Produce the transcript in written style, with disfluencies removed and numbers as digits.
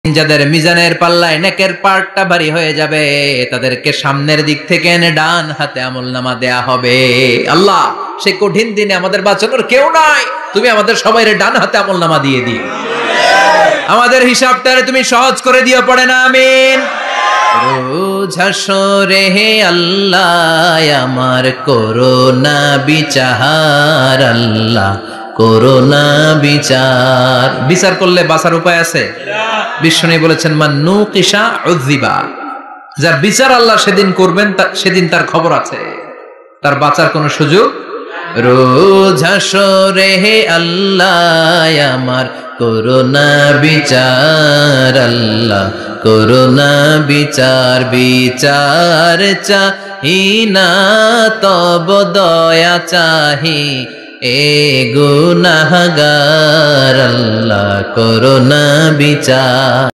যাদের মিজানের পাল্লায় নেকের পার্টটা ভারী হয়ে যাবে তাদেরকে সামনের দিক থেকে এনে ডান হাতে আমলনামা দেয়া হবে। আল্লাহ, সেই কঠিন দিনে আমাদের বাঁচানোর কেউ নাই, তুমি আমাদের সবাইরে ডান হাতে আমলনামা দিয়ে দিও, আমাদের হিসাবটারে তুমি সহজ করে দিও, পড়ে না আমিন। রোজ হাসরে হে আল্লাহ আমার করোনা বিচার, আল্লাহ করোনা বিচার। বিচার করলে বাঁচার উপায় আছে? বিষ্ণু বলেছেন মান নুকিশা উযিবা, যার বিচার আল্লাহ সেদিন করবেন সেদিন তার খবর আছে, তার বাঁচার কোনো সুযোগ। রোজ হাসরে হে আল্লাহ আমার করোনা বিচার, আল্লাহ করোনা বিচার। বিচার চাহি না তব দয়া চাহি এ গুনাহগার, আল্লাহ করোনা বিচার।